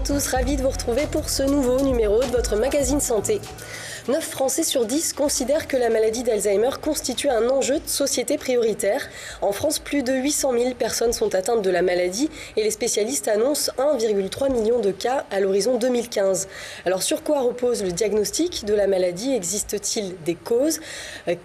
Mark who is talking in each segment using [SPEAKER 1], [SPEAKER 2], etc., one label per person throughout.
[SPEAKER 1] tous, ravis de vous retrouver pour ce nouveau numéro de votre magazine santé. 9 Français sur 10 considèrent que la maladie d'Alzheimer constitue un enjeu de société prioritaire. En France, plus de 800 000 personnes sont atteintes de la maladie et les spécialistes annoncent 1,3 million de cas à l'horizon 2015. Alors sur quoi repose le diagnostic de la maladie? Existe-t-il des causes?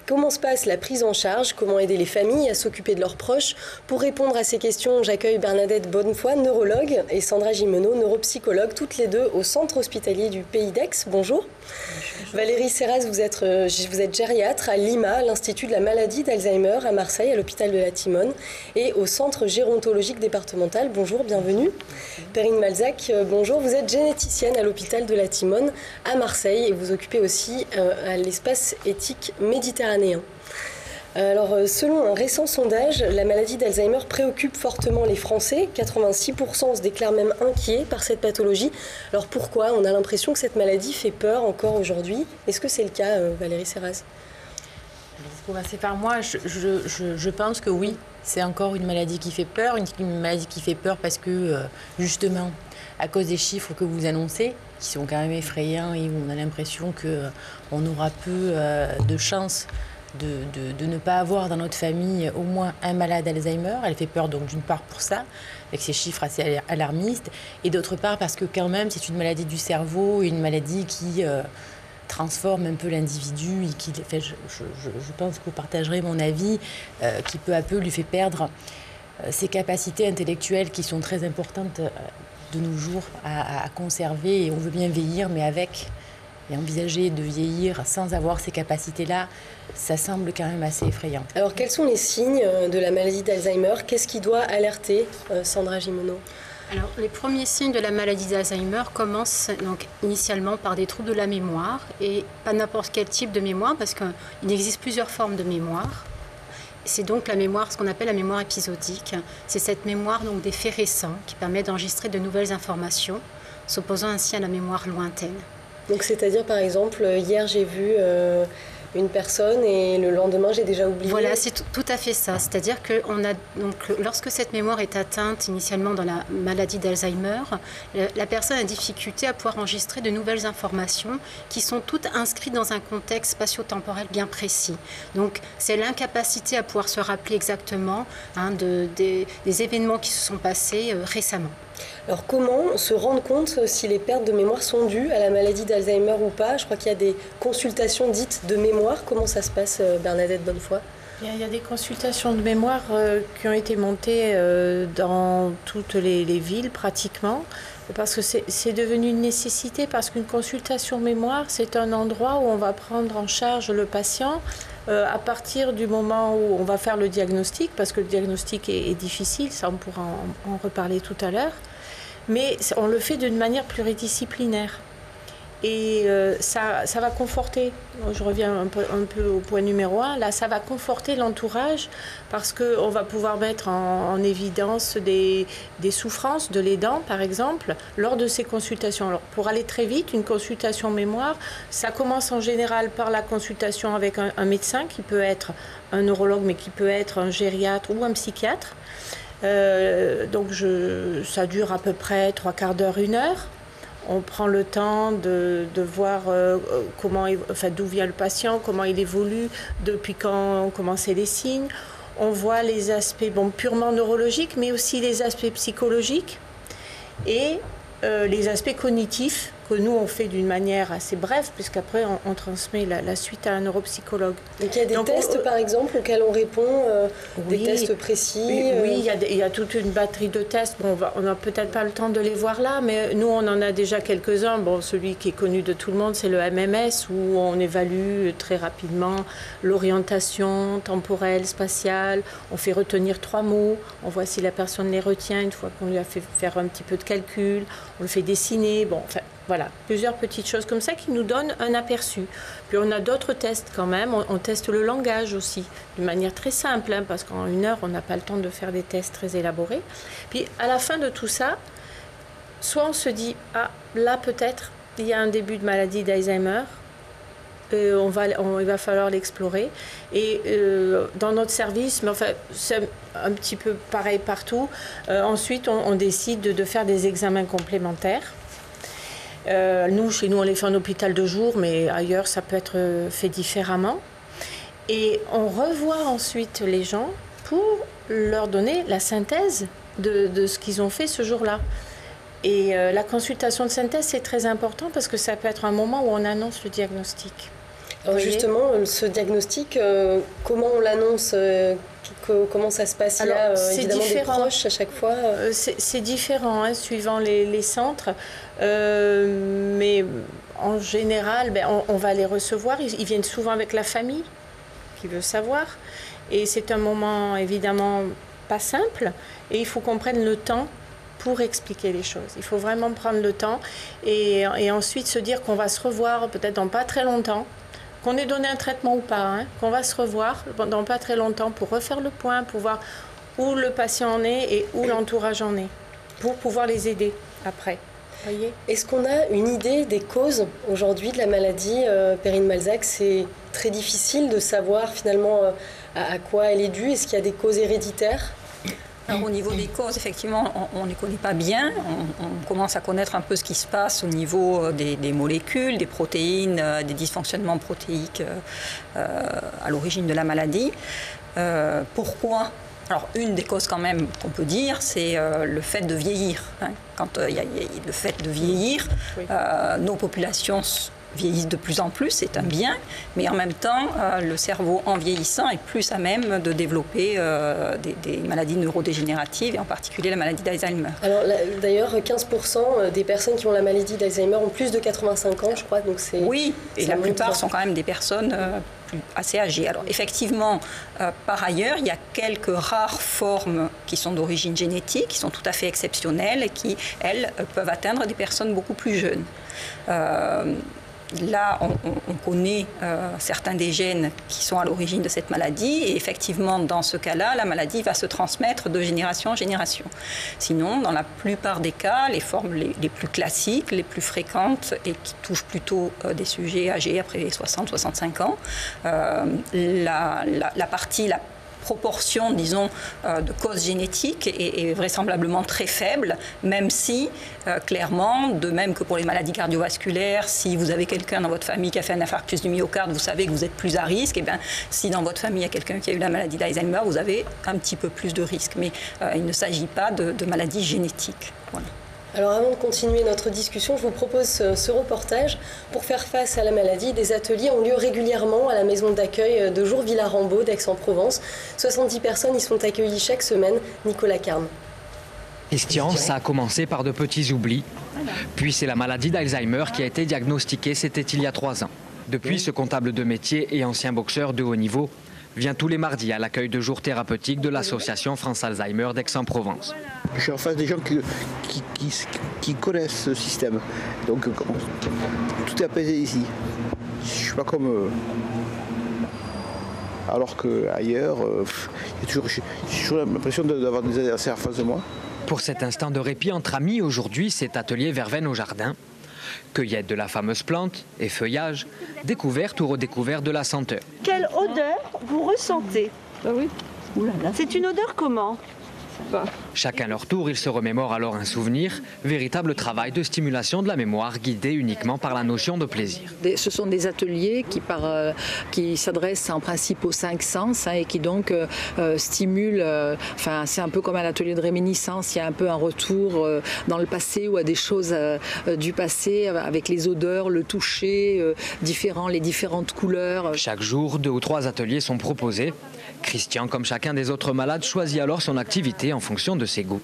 [SPEAKER 1] Comment se passe la prise en charge? Comment aider les familles à s'occuper de leurs proches? Pour répondre à ces questions, j'accueille Bernadette Bonnefoy, neurologue, et Sandra Gimeno, neuropsychologue, toutes les deux au centre hospitalier du Pays d'Aix. Bonjour. Valérie Serras, vous êtes gériatre à l'IMA, l'Institut de la maladie d'Alzheimer à Marseille, à l'hôpital de la Timone, et au centre gérontologique départemental. Bonjour, bienvenue. Perrine Malzac, bonjour. Vous êtes généticienne à l'hôpital de la Timone à Marseille et vous occupez aussi à l'espace éthique méditerranéen. Alors, selon un récent sondage, la maladie d'Alzheimer préoccupe fortement les Français. 86% se déclarent même inquiets par cette pathologie. Alors pourquoi? On a l'impression que cette maladie fait peur encore aujourd'hui. Est-ce que c'est le cas, Valérie Serras?
[SPEAKER 2] Pour commencer par moi, je pense que oui, c'est encore une maladie qui fait peur. Une maladie qui fait peur parce que, justement, à cause des chiffres que vous annoncez, qui sont quand même effrayants et où on a l'impression qu'on aura peu de chances de ne pas avoir dans notre famille au moins un malade Alzheimer. Elle fait peur donc d'une part pour ça, avec ces chiffres assez alarmistes, et d'autre part parce que quand même c'est une maladie du cerveau, une maladie qui transforme un peu l'individu et qui, enfin, je pense que vous partagerez mon avis, qui peu à peu lui fait perdre ses capacités intellectuelles qui sont très importantes de nos jours à conserver, et on veut bien vieillir mais avec. Et envisager de vieillir sans avoir ces capacités-là, ça semble quand même assez effrayant.
[SPEAKER 1] Alors, quels sont les signes de la maladie d'Alzheimer? Qu'est-ce qui doit alerter, Sandra Gimeno?
[SPEAKER 3] Alors, les premiers signes de la maladie d'Alzheimer commencent donc initialement par des troubles de la mémoire, et pas n'importe quel type de mémoire, parce qu'il existe plusieurs formes de mémoire. C'est donc la mémoire, ce qu'on appelle la mémoire épisodique. C'est cette mémoire donc des faits récents qui permet d'enregistrer de nouvelles informations, s'opposant ainsi à la mémoire lointaine.
[SPEAKER 1] Donc c'est-à-dire par exemple, hier j'ai vu une personne et le lendemain j'ai déjà oublié.
[SPEAKER 3] Voilà, c'est tout à fait ça. C'est-à-dire que lorsque cette mémoire est atteinte initialement dans la maladie d'Alzheimer, la personne a difficulté à pouvoir enregistrer de nouvelles informations qui sont toutes inscrites dans un contexte spatio-temporel bien précis. Donc c'est l'incapacité à pouvoir se rappeler exactement des événements qui se sont passés récemment.
[SPEAKER 1] Alors comment se rendre compte si les pertes de mémoire sont dues à la maladie d'Alzheimer ou pas? Je crois qu'il y a des consultations dites de mémoire. Comment ça se passe, Bernadette Bonnefoy?
[SPEAKER 4] Il y a des consultations de mémoire qui ont été montées dans toutes les villes pratiquement, parce que c'est devenu une nécessité, parce qu'une consultation mémoire, c'est un endroit où on va prendre en charge le patient à partir du moment où on va faire le diagnostic, parce que le diagnostic est difficile, ça on pourra en reparler tout à l'heure, mais on le fait d'une manière pluridisciplinaire. Et ça va conforter, je reviens un peu au point numéro 1, là ça va conforter l'entourage parce qu'on va pouvoir mettre en évidence des souffrances de l'aidant par exemple lors de ces consultations. Alors pour aller très vite, une consultation mémoire, ça commence en général par la consultation avec un médecin qui peut être un neurologue mais qui peut être un gériatre ou un psychiatre. Donc ça dure à peu près 3/4 d'heure, 1 heure. On prend le temps de voir d'où vient le patient, comment il évolue, depuis quand ont commencé les signes. On voit les aspects purement neurologiques, mais aussi les aspects psychologiques et les aspects cognitifs que nous on fait d'une manière assez brève, puisqu'après on transmet la suite à un neuropsychologue.
[SPEAKER 1] Donc il y a des tests par exemple auxquels on répond, des tests précis.
[SPEAKER 4] Oui, il y a toute une batterie de tests. Bon, on n'a peut-être pas le temps de les voir là, mais nous on en a déjà quelques-uns. Bon, celui qui est connu de tout le monde, c'est le MMS, où on évalue très rapidement l'orientation temporelle, spatiale. On fait retenir 3 mots, on voit si la personne les retient une fois qu'on lui a fait faire un petit peu de calcul, on le fait dessiner. Bon, enfin, voilà, plusieurs petites choses comme ça qui nous donnent un aperçu. Puis on a d'autres tests quand même, on teste le langage aussi, de manière très simple, parce qu'en 1 heure, on n'a pas le temps de faire des tests très élaborés. Puis à la fin de tout ça, soit on se dit, ah, là peut-être, il y a un début de maladie d'Alzheimer, il va falloir l'explorer. Et dans notre service, mais enfin, c'est un petit peu pareil partout, ensuite on décide de faire des examens complémentaires. Chez nous, on les fait en hôpital de jour, mais ailleurs, ça peut être fait différemment. Et on revoit ensuite les gens pour leur donner la synthèse de ce qu'ils ont fait ce jour-là. Et la consultation de synthèse, c'est très important parce que ça peut être un moment où on annonce le diagnostic.
[SPEAKER 1] Alors justement, ce diagnostic, comment on l'annonce, comment ça se passe? Il y a évidemment des proches à chaque fois.
[SPEAKER 4] C'est différent, hein, suivant les centres. Mais en général, on va les recevoir. Ils viennent souvent avec la famille qui veut savoir. Et c'est un moment évidemment pas simple. Et il faut qu'on prenne le temps pour expliquer les choses. Il faut vraiment prendre le temps et ensuite se dire qu'on va se revoir peut-être dans pas très longtemps, qu'on ait donné un traitement ou pas, hein, qu'on va se revoir dans pas très longtemps pour refaire le point, pour voir où le patient en est et où l'entourage en est, pour pouvoir les aider après. Voyez ?
[SPEAKER 1] Est-ce qu'on a une idée des causes aujourd'hui de la maladie Perrine-Malzac? C'est très difficile de savoir finalement à quoi elle est due. Est-ce qu'il y a des causes héréditaires?
[SPEAKER 5] Alors, au niveau des causes, effectivement, on ne les connaît pas bien. On commence à connaître un peu ce qui se passe au niveau des molécules, des protéines, des dysfonctionnements protéiques à l'origine de la maladie. Pourquoi ? Alors, une des causes quand même qu'on peut dire, c'est le fait de vieillir. Hein. Quand il y a le fait de vieillir, oui. Nos populations vieillissent de plus en plus, c'est un bien, mais en même temps, le cerveau en vieillissant est plus à même de développer des maladies neurodégénératives, et en particulier la maladie d'Alzheimer.
[SPEAKER 1] Alors d'ailleurs, 15% des personnes qui ont la maladie d'Alzheimer ont plus de 85 ans, je crois. Donc
[SPEAKER 5] oui, et la plupart sont quand même des personnes assez âgées. Alors effectivement, par ailleurs, il y a quelques rares formes qui sont d'origine génétique, qui sont tout à fait exceptionnelles et qui, elles, peuvent atteindre des personnes beaucoup plus jeunes. Là, on connaît certains des gènes qui sont à l'origine de cette maladie et effectivement, dans ce cas-là, la maladie va se transmettre de génération en génération. Sinon, dans la plupart des cas, les formes les plus classiques, les plus fréquentes et qui touchent plutôt des sujets âgés après les 60-65 ans, la proportion, disons, de causes génétiques est vraisemblablement très faible, même si, clairement, de même que pour les maladies cardiovasculaires, si vous avez quelqu'un dans votre famille qui a fait un infarctus du myocarde, vous savez que vous êtes plus à risque, et bien, si dans votre famille il y a quelqu'un qui a eu la maladie d'Alzheimer, vous avez un petit peu plus de risque. Mais il ne s'agit pas de maladies génétiques. Voilà.
[SPEAKER 1] Alors avant de continuer notre discussion, je vous propose ce reportage. Pour faire face à la maladie, des ateliers ont lieu régulièrement à la maison d'accueil de jour Villa-Rambaud d'Aix-en-Provence. 70 personnes y sont accueillies chaque semaine. Nicolas Carne.
[SPEAKER 6] Christian, ça a commencé par de petits oublis. Puis c'est la maladie d'Alzheimer qui a été diagnostiquée, c'était il y a 3 ans. Depuis, ce comptable de métier et ancien boxeur de haut niveau vient tous les mardis à l'accueil de jour thérapeutique de l'association France Alzheimer d'Aix-en-Provence.
[SPEAKER 7] Je suis en face des gens qui connaissent ce système. Donc tout est apaisé ici. Je ne suis pas comme alors qu'ailleurs, j'ai toujours l'impression d'avoir des adversaires en face de moi.
[SPEAKER 6] Pour cet instant de répit entre amis, aujourd'hui, cet atelier verveine au jardin. Cueillette de la fameuse plante, effeuillage, découverte ou redécouverte de la senteur.
[SPEAKER 8] Quelle odeur vous ressentez?
[SPEAKER 9] Oui.
[SPEAKER 8] C'est une odeur comment?
[SPEAKER 6] Chacun leur tour, ils se remémorent alors un souvenir, véritable travail de stimulation de la mémoire guidé uniquement par la notion de plaisir.
[SPEAKER 9] Ce sont des ateliers qui s'adressent en principe aux 5 sens et qui donc stimulent, c'est un peu comme un atelier de réminiscence, il y a un peu un retour dans le passé ou à des choses du passé avec les odeurs, le toucher, les différentes couleurs.
[SPEAKER 6] Chaque jour, 2 ou 3 ateliers sont proposés. Christian, comme chacun des autres malades, choisit alors son activité en fonction de ses goûts.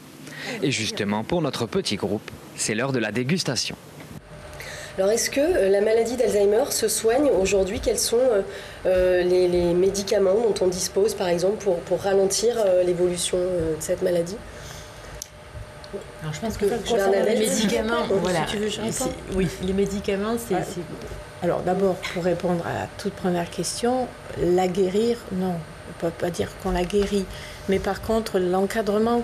[SPEAKER 6] Et justement, pour notre petit groupe, c'est l'heure de la dégustation.
[SPEAKER 1] Alors, est-ce que la maladie d'Alzheimer se soigne aujourd'hui? Quels sont les médicaments dont on dispose, par exemple, pour ralentir l'évolution de cette maladie?
[SPEAKER 2] Alors, je pense que les médicaments, voilà. Si tu veux, oui, les médicaments, c'est...
[SPEAKER 4] Alors d'abord, pour répondre à la toute première question, la guérir, non. On ne peut pas dire qu'on la guérit. Mais par contre, l'encadrement,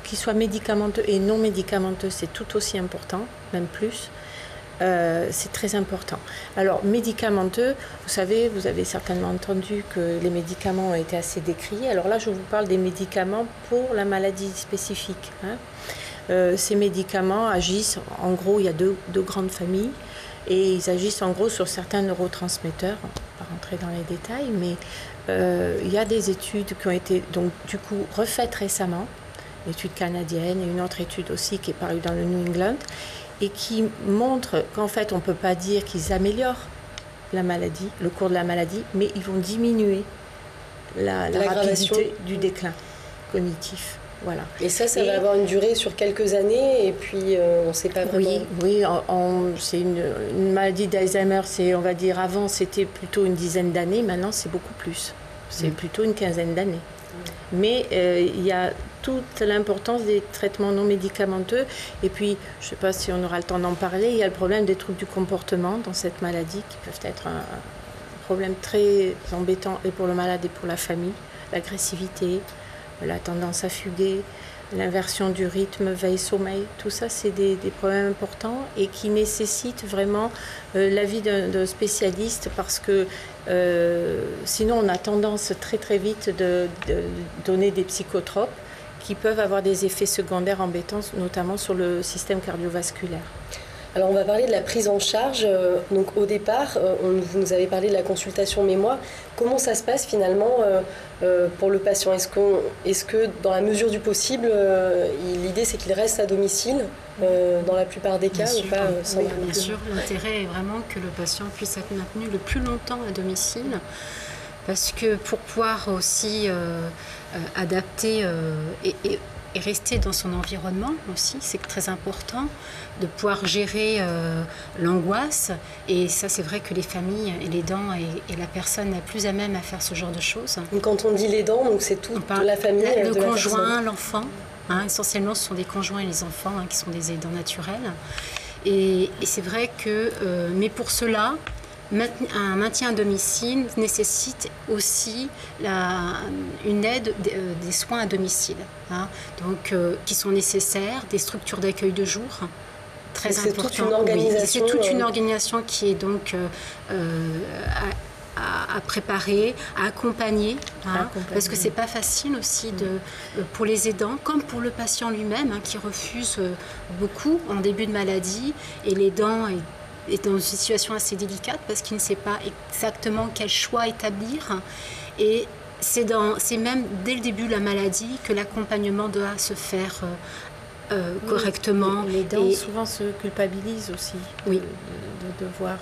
[SPEAKER 4] qu'il soit médicamenteux et non médicamenteux, c'est tout aussi important, même plus. C'est très important. Alors, médicamenteux, vous savez, vous avez certainement entendu que les médicaments ont été assez décriés. Alors là, je vous parle des médicaments pour la maladie spécifique. ces médicaments agissent, en gros, il y a deux grandes familles, et ils agissent en gros sur certains neurotransmetteurs. On ne va pas rentrer dans les détails, mais il y a des études qui ont été donc du coup refaites récemment, une étude canadienne et une autre étude aussi qui est parue dans le New England, et qui montrent qu'en fait on ne peut pas dire qu'ils améliorent la maladie, le cours de la maladie, mais ils vont diminuer la rapidité du déclin cognitif. Voilà.
[SPEAKER 1] Et ça va avoir une durée sur quelques années, et puis on ne sait pas vraiment.
[SPEAKER 4] Oui, c'est une maladie d'Alzheimer, on va dire, avant c'était plutôt une dizaine d'années, maintenant c'est beaucoup plus. C'est plutôt une quinzaine d'années. Mais il y a toute l'importance des traitements non médicamenteux. Et puis, je ne sais pas si on aura le temps d'en parler, il y a le problème des troubles du comportement dans cette maladie qui peuvent être un problème très embêtant et pour le malade et pour la famille. L'agressivité, la tendance à fuguer, l'inversion du rythme, veille-sommeil, tout ça c'est des problèmes importants et qui nécessitent vraiment l'avis d'un spécialiste parce que sinon on a tendance très très vite de donner des psychotropes qui peuvent avoir des effets secondaires embêtants, notamment sur le système cardiovasculaire.
[SPEAKER 1] Alors on va parler de la prise en charge. Donc au départ, vous nous avez parlé de la consultation mémoire. Comment ça se passe finalement pour le patient ? Est-ce que dans la mesure du possible, l'idée c'est qu'il reste à domicile dans la plupart des cas ou pas
[SPEAKER 3] bien sûr, l'intérêt est vraiment que le patient puisse être maintenu le plus longtemps à domicile. Parce que pour pouvoir aussi adapter et rester dans son environnement aussi, c'est très important de pouvoir gérer l'angoisse. Et ça, c'est vrai que les familles et l'aidant et la personne la plus à même à faire ce genre de choses.
[SPEAKER 1] Donc quand on dit l'aidant, donc c'est toute la famille,
[SPEAKER 3] le conjoint, l'enfant. Essentiellement, ce sont les conjoints et les enfants qui sont des aidants naturels. Et c'est vrai que, mais pour cela, un maintien à domicile nécessite aussi une aide des soins à domicile, donc, qui sont nécessaires, des structures d'accueil de jour, très importantes. C'est toute une organisation qui est donc à préparer, à accompagner, parce que c'est pas facile aussi pour les aidants, comme pour le patient lui-même, qui refuse beaucoup en début de maladie, et l'aidant est dans une situation assez délicate parce qu'il ne sait pas exactement quel choix établir. Et c'est même dès le début de la maladie que l'accompagnement doit se faire correctement.
[SPEAKER 4] Les aidants souvent se culpabilisent aussi de devoir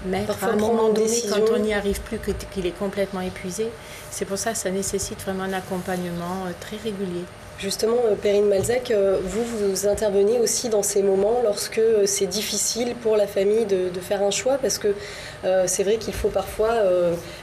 [SPEAKER 4] mettre
[SPEAKER 1] parfois
[SPEAKER 4] à un moment donné,
[SPEAKER 1] décision.
[SPEAKER 4] quand on n'y arrive plus, qu'il est complètement épuisé. C'est pour ça que ça nécessite vraiment un accompagnement très régulier.
[SPEAKER 1] Justement, Perrine Malzac, vous intervenez aussi dans ces moments lorsque c'est difficile pour la famille de faire un choix, parce que c'est vrai qu'il faut parfois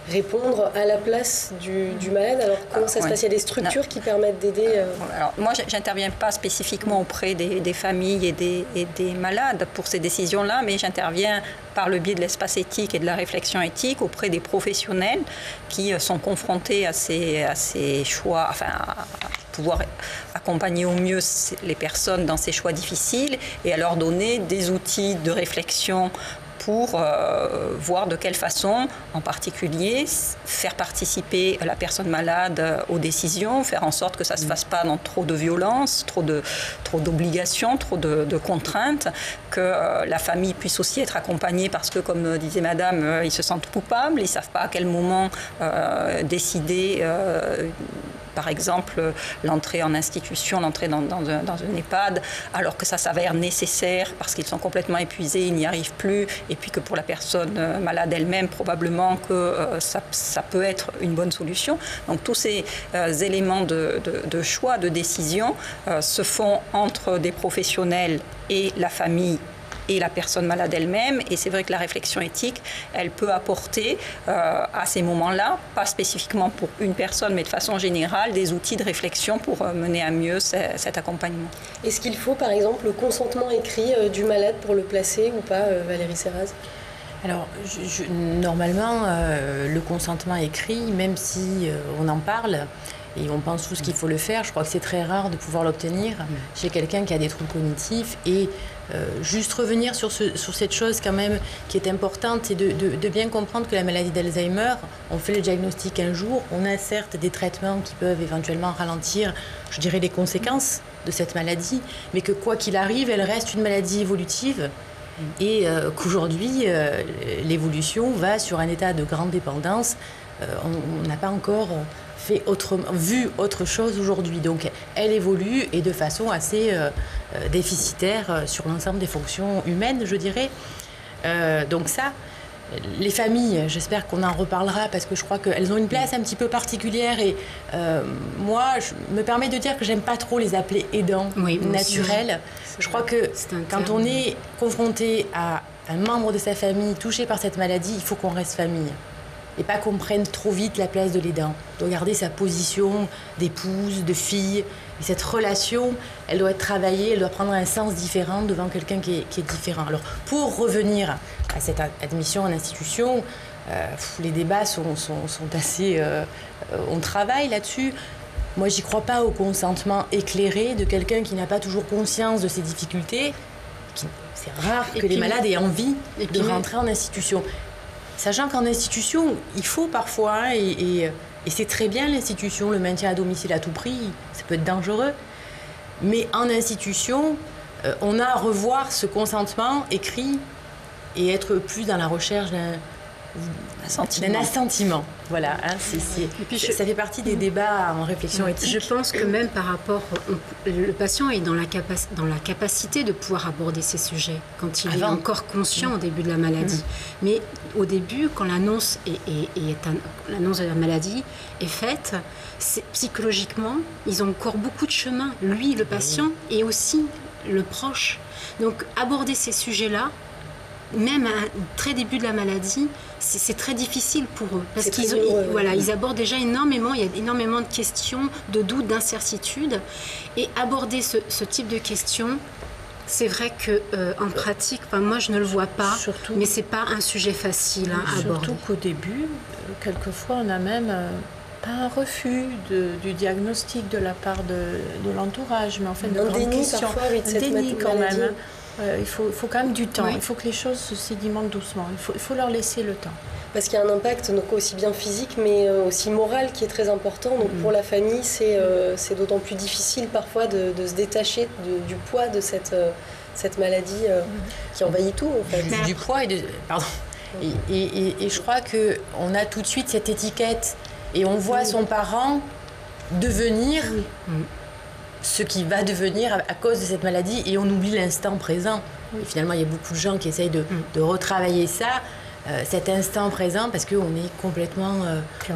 [SPEAKER 1] répondre à la place du malade. Alors comment ça se passe ? Il y a des structures qui permettent d'aider
[SPEAKER 5] Alors, moi, je n'interviens pas spécifiquement auprès des familles et des malades pour ces décisions-là, mais j'interviens par le biais de l'espace éthique et de la réflexion éthique auprès des professionnels qui sont confrontés à ces choix, à pouvoir accompagner au mieux les personnes dans ces choix difficiles et à leur donner des outils de réflexion pour voir de quelle façon, en particulier, faire participer la personne malade aux décisions, faire en sorte que ça ne se fasse pas dans trop de violence, trop d'obligations, trop de contraintes, que la famille puisse aussi être accompagnée parce que, comme disait madame, ils se sentent coupables, ils ne savent pas à quel moment décider par exemple l'entrée en institution, l'entrée dans un EHPAD, alors que ça s'avère nécessaire parce qu'ils sont complètement épuisés, ils n'y arrivent plus, et puis que pour la personne malade elle-même, probablement que ça peut être une bonne solution. Donc tous ces éléments de choix, de décision se font entre des professionnels et la famille et la personne malade elle-même. Et c'est vrai que la réflexion éthique, elle peut apporter à ces moments-là, pas spécifiquement pour une personne, mais de façon générale, des outils de réflexion pour mener à mieux cet accompagnement.
[SPEAKER 1] Est-ce qu'il faut, par exemple, le consentement écrit du malade pour le placer ou pas, Valérie Serraz ?
[SPEAKER 2] Alors, normalement, le consentement écrit, même si on en parle, Et on pense tous qu'il faut le faire. Je crois que c'est très rare de pouvoir l'obtenir chez quelqu'un qui a des troubles cognitifs. Et juste revenir sur cette chose quand même qui est importante, c'est de bien comprendre que la maladie d'Alzheimer, on fait le diagnostic un jour, on a certes des traitements qui peuvent éventuellement ralentir, je dirais, les conséquences de cette maladie, mais que quoi qu'il arrive, elle reste une maladie évolutive. Et qu'aujourd'hui, l'évolution va sur un état de grande dépendance. On n'a pas encore vu autre chose aujourd'hui. Donc elle évolue et de façon assez déficitaire sur l'ensemble des fonctions humaines, je dirais. Donc ça, les familles, j'espère qu'on en reparlera parce que je crois qu'elles ont une place un petit peu particulière. Et moi, je me permets de dire que j'aime pas trop les appeler aidants naturels. Je crois que quand on est confronté à un membre de sa famille touché par cette maladie, il faut qu'on reste famille. Et pas qu'on prenne trop vite la place de l'aidant. On doit garder sa position d'épouse, de fille. Et cette relation, elle doit être travaillée, elle doit prendre un sens différent devant quelqu'un qui est différent. Alors, pour revenir à cette admission en institution, les débats sont assez... on travaille là-dessus. Moi, j'y crois pas au consentement éclairé de quelqu'un qui n'a pas toujours conscience de ses difficultés. C'est rare que les malades aient envie de rentrer en institution. Sachant qu'en institution, il faut parfois, et c'est très bien l'institution, le maintien à domicile à tout prix, ça peut être dangereux, mais en institution, on a à revoir ce consentement écrit et être plus dans la recherche d'un assentiment. Voilà, hein, et puis ça fait partie des débats en réflexion éthique.
[SPEAKER 3] Je pense que même par rapport, le patient est dans la capacité de pouvoir aborder ces sujets quand il est encore conscient au début de la maladie. Mais au début, quand l'annonce l'annonce de la maladie est faite, psychologiquement, ils ont encore beaucoup de chemin. Lui, le patient, et aussi le proche. Donc aborder ces sujets-là, même à un très début de la maladie, c'est très difficile pour eux. Parce ils abordent déjà énormément, il y a énormément de questions, de doutes, d'incertitudes. Et aborder ce type de questions, c'est vrai qu'en pratique, moi je ne le vois pas, mais ce n'est pas un sujet facile à aborder.
[SPEAKER 4] Surtout qu'au début, quelquefois on a même pas un refus du diagnostic de la part de l'entourage, mais en fait de grandes questions. Un déni quand même. Il faut quand même du temps, il faut que les choses se sédimentent doucement, il faut leur laisser le temps.
[SPEAKER 1] Parce qu'il y a un impact donc aussi bien physique mais aussi moral qui est très important. Donc pour la famille, c'est d'autant plus difficile parfois de se détacher du poids de cette maladie qui envahit tout en fait.
[SPEAKER 2] Du poids et je crois qu'on a tout de suite cette étiquette et on voit son parent devenir... ce qui va devenir à cause de cette maladie et on oublie l'instant présent. Et finalement, il y a beaucoup de gens qui essayent de retravailler ça, cet instant présent, parce qu'on est complètement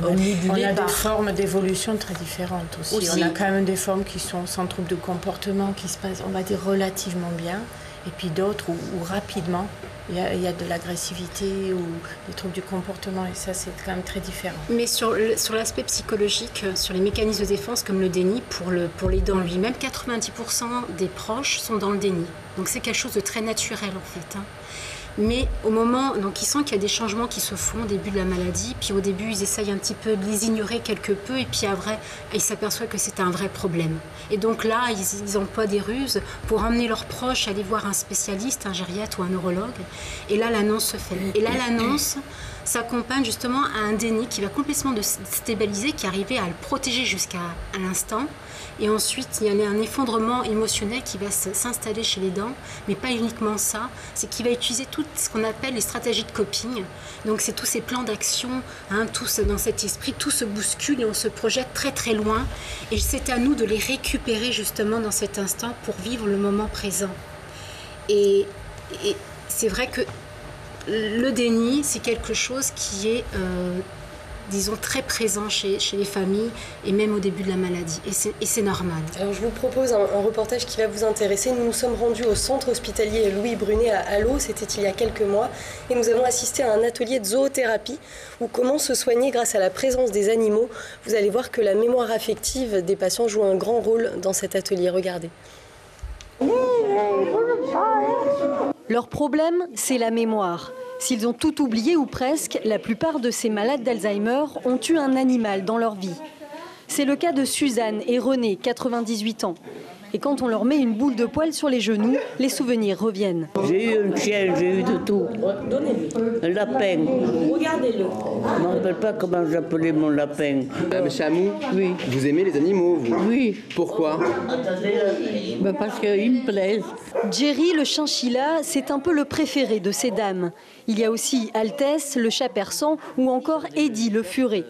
[SPEAKER 2] omnibulé
[SPEAKER 4] par... On a des formes d'évolution très différentes aussi. On a quand même des formes qui sont sans trouble de comportement, qui se passent, on va dire, relativement bien, et puis d'autres où rapidement, il y a de l'agressivité ou des troubles du comportement, et ça, c'est quand même très différent.
[SPEAKER 3] Mais sur l'aspect psychologique, sur les mécanismes de défense comme le déni, pour l'aidant lui-même, 90% des proches sont dans le déni. Donc c'est quelque chose de très naturel en fait. Mais au moment, donc ils sentent qu'il y a des changements qui se font au début de la maladie, puis au début ils essayent un petit peu de les ignorer quelque peu, et puis après ils s'aperçoivent que c'est un vrai problème. Et donc là, ils emploient des ruses pour emmener leurs proches aller voir un spécialiste, un gériatre ou un neurologue, et là l'annonce se fait. Et là l'annonce s'accompagne justement à un déni qui va complètement déstabiliser, qui arrivait à le protéger jusqu'à l'instant. Et ensuite, il y a un effondrement émotionnel qui va s'installer chez les dents, mais pas uniquement ça, c'est qu'il va utiliser tout ce qu'on appelle les stratégies de coping. Donc c'est tous ces plans d'action, tous dans cet esprit, tout se bouscule et on se projette très très loin. Et c'est à nous de les récupérer justement dans cet instant pour vivre le moment présent. Et c'est vrai que le déni, c'est quelque chose qui est... disons, très présent chez les familles et même au début de la maladie. Et c'est normal.
[SPEAKER 1] Alors, je vous propose un reportage qui va vous intéresser. Nous nous sommes rendus au centre hospitalier Louis Brunet à Allo, c'était il y a quelques mois, et nous avons assisté à un atelier de zoothérapie où comment se soigner grâce à la présence des animaux. Vous allez voir que la mémoire affective des patients joue un grand rôle dans cet atelier. Regardez.
[SPEAKER 10] Leur problème, c'est la mémoire. S'ils ont tout oublié ou presque, la plupart de ces malades d'Alzheimer ont eu un animal dans leur vie. C'est le cas de Suzanne et René, 98 ans. Et quand on leur met une boule de poil sur les genoux, les souvenirs reviennent.
[SPEAKER 11] J'ai eu un chien, j'ai eu de tout. Un lapin.
[SPEAKER 8] Regardez-le.
[SPEAKER 11] Je ne me rappelle pas comment j'appelais mon lapin.
[SPEAKER 12] Monsieur Amou,
[SPEAKER 11] oui.
[SPEAKER 12] Vous aimez les animaux, vous?
[SPEAKER 11] Oui.
[SPEAKER 12] Pourquoi?
[SPEAKER 11] Parce qu'ils me plaisent.
[SPEAKER 10] Jerry, le chinchilla, c'est un peu le préféré de ces dames. Il y a aussi Altesse, le chat persan, ou encore Eddie, le furet.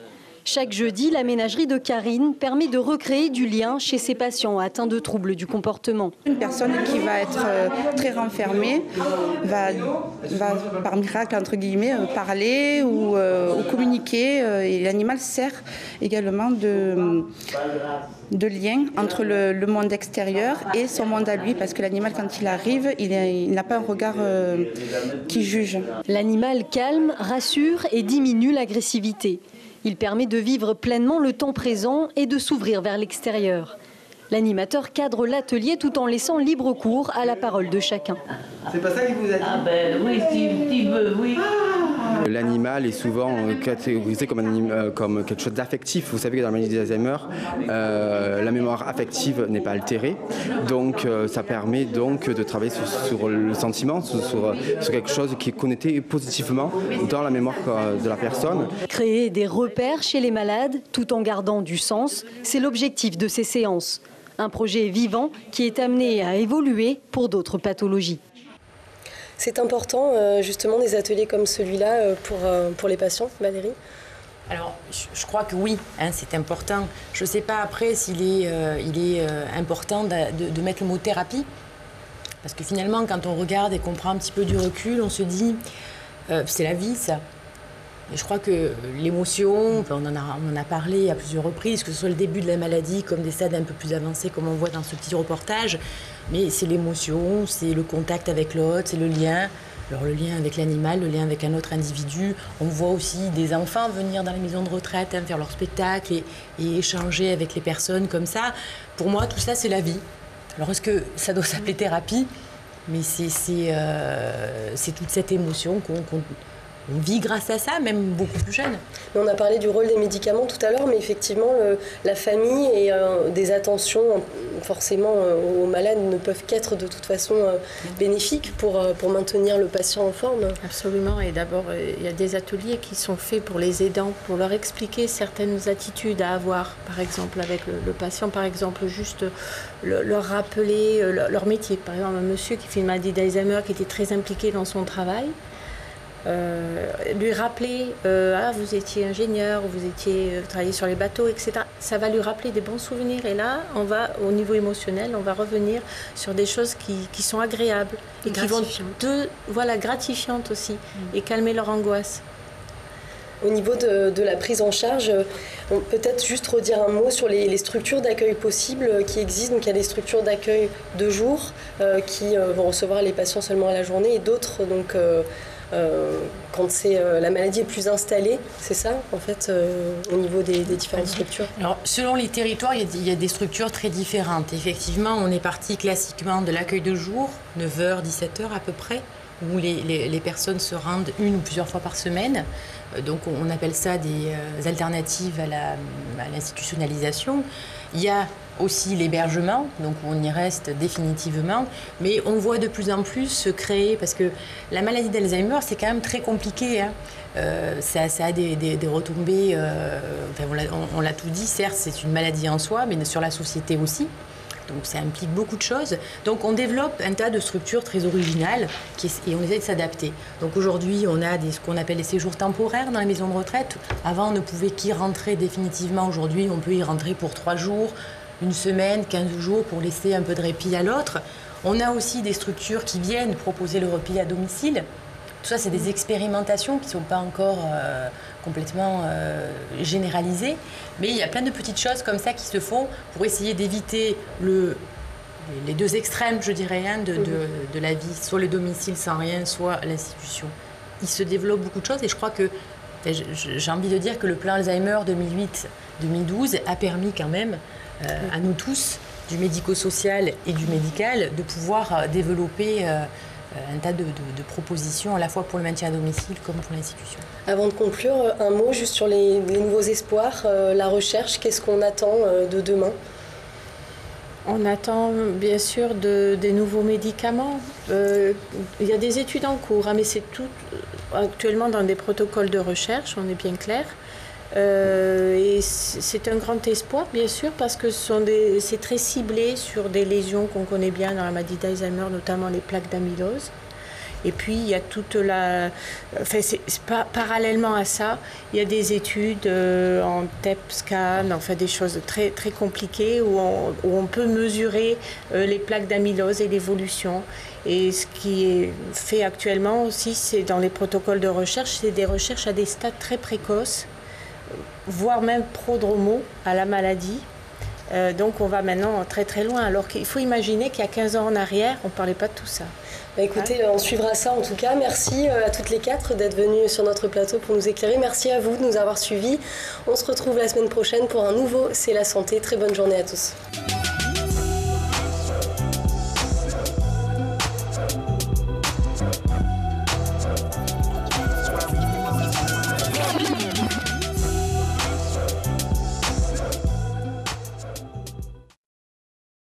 [SPEAKER 10] Chaque jeudi, la ménagerie de Karine permet de recréer du lien chez ses patients atteints de troubles du comportement.
[SPEAKER 13] Une personne qui va être très renfermée va par miracle, entre guillemets, parler ou communiquer. Et l'animal sert également de lien entre le monde extérieur et son monde à lui, parce que l'animal, quand il arrive, il n'a pas un regard qui juge.
[SPEAKER 10] L'animal calme, rassure et diminue l'agressivité. Il permet de vivre pleinement le temps présent et de s'ouvrir vers l'extérieur. L'animateur cadre l'atelier tout en laissant libre cours à la parole de chacun.
[SPEAKER 12] C'est pas ça qu'il vous a dit?
[SPEAKER 11] Ah ben oui, si veut, oui.
[SPEAKER 12] L'animal est souvent catégorisé comme quelque chose d'affectif. Vous savez que dans la maladie d'Alzheimer, la mémoire affective n'est pas altérée. Donc ça permet donc de travailler sur le sentiment, sur quelque chose qui est connecté positivement dans la mémoire de la personne.
[SPEAKER 10] Créer des repères chez les malades tout en gardant du sens, c'est l'objectif de ces séances. Un projet vivant qui est amené à évoluer pour d'autres pathologies.
[SPEAKER 1] C'est important, justement, des ateliers comme celui-là pour les patients, Valérie?
[SPEAKER 2] Alors, je crois que oui, hein, c'est important. Je ne sais pas après s'il est, important de mettre le mot thérapie. Parce que finalement, quand on regarde et qu'on prend un petit peu du recul, on se dit, c'est la vie, ça. Et je crois que l'émotion, on en a parlé à plusieurs reprises, que ce soit le début de la maladie comme des stades un peu plus avancés, comme on voit dans ce petit reportage, mais c'est l'émotion, c'est le contact avec l'autre, c'est le lien. Alors le lien avec l'animal, le lien avec un autre individu. On voit aussi des enfants venir dans les maisons de retraite, hein, faire leur spectacle et échanger avec les personnes comme ça. Pour moi, tout ça, c'est la vie. Alors est-ce que ça doit s'appeler thérapie? Mais c'est toute cette émotion on vit grâce à ça, même beaucoup plus jeune.
[SPEAKER 1] On a parlé du rôle des médicaments tout à l'heure, mais effectivement, la famille et des attentions forcément aux malades ne peuvent qu'être de toute façon bénéfiques pour maintenir le patient en forme.
[SPEAKER 4] Absolument, et d'abord, il y a des ateliers qui sont faits pour les aidants, pour leur expliquer certaines attitudes à avoir, par exemple avec le patient, par exemple, juste leur rappeler leur métier. Par exemple, un monsieur qui fait une maladie d'Alzheimer, qui était très impliqué dans son travail, lui rappeler vous étiez ingénieur, vous étiez travaillé sur les bateaux, etc. Ça va lui rappeler des bons souvenirs, et là on va au niveau émotionnel, on va revenir sur des choses qui sont agréables et qui vont gratifiantes aussi, et calmer leur angoisse.
[SPEAKER 1] Au niveau de la prise en charge, peut-être juste redire un mot sur les structures d'accueil possibles qui existent. Donc il y a des structures d'accueil de jour qui vont recevoir les patients seulement à la journée, et d'autres donc quand la maladie est plus installée, c'est ça en fait au niveau des différentes structures?
[SPEAKER 2] Alors selon les territoires, il y a des structures très différentes. Effectivement, on est parti classiquement de l'accueil de jour, 9h, 17h à peu près, où les personnes se rendent une ou plusieurs fois par semaine. Donc on appelle ça des alternatives à l'institutionnalisation. Il y a aussi l'hébergement, donc on y reste définitivement, mais on voit de plus en plus se créer, parce que la maladie d'Alzheimer, c'est quand même très compliqué, hein. Ça a des retombées, on l'a tout dit, certes c'est une maladie en soi, mais sur la société aussi. Donc ça implique beaucoup de choses. Donc on développe un tas de structures très originales et on essaie de s'adapter. Donc aujourd'hui, on a ce qu'on appelle les séjours temporaires dans les maisons de retraite. Avant, on ne pouvait qu'y rentrer définitivement. Aujourd'hui, on peut y rentrer pour 3 jours, 1 semaine, 15 jours pour laisser un peu de répit à l'autre. On a aussi des structures qui viennent proposer le repas à domicile. Tout ça, c'est des expérimentations qui ne sont pas encore complètement généralisées. Mais il y a plein de petites choses comme ça qui se font pour essayer d'éviter les deux extrêmes, je dirais, hein, de la vie, soit le domicile sans rien, soit l'institution. Il se développe beaucoup de choses, et je crois que, j'ai envie de dire que le plan Alzheimer 2008-2012 a permis quand même à nous tous, du médico-social et du médical, de pouvoir développer un tas de propositions, à la fois pour le maintien à domicile comme pour l'institution.
[SPEAKER 1] Avant de conclure, un mot juste sur les nouveaux espoirs, la recherche, qu'est-ce qu'on attend de demain ?
[SPEAKER 4] On attend bien sûr des nouveaux médicaments. Il y a des études en cours, mais c'est tout actuellement dans des protocoles de recherche, on est bien clair. Et c'est un grand espoir, bien sûr, parce que c'est très ciblé sur des lésions qu'on connaît bien dans la maladie d'Alzheimer, notamment les plaques d'amylose. Et puis, il y a toute la... Enfin, parallèlement à ça, il y a des études en TEP scan, enfin des choses très, très compliquées où on peut mesurer les plaques d'amylose et l'évolution. Et ce qui est fait actuellement aussi, c'est dans les protocoles de recherche, c'est des recherches à des stades très précoces, voire même prodromaux à la maladie. Donc on va maintenant très très loin, alors qu'il faut imaginer qu'il y a 15 ans en arrière, on ne parlait pas de tout ça.
[SPEAKER 1] Écoutez, on suivra ça en tout cas. Merci à toutes les 4 d'être venues sur notre plateau pour nous éclairer. Merci à vous de nous avoir suivis. On se retrouve la semaine prochaine pour un nouveau C'est la santé. Très bonne journée à tous.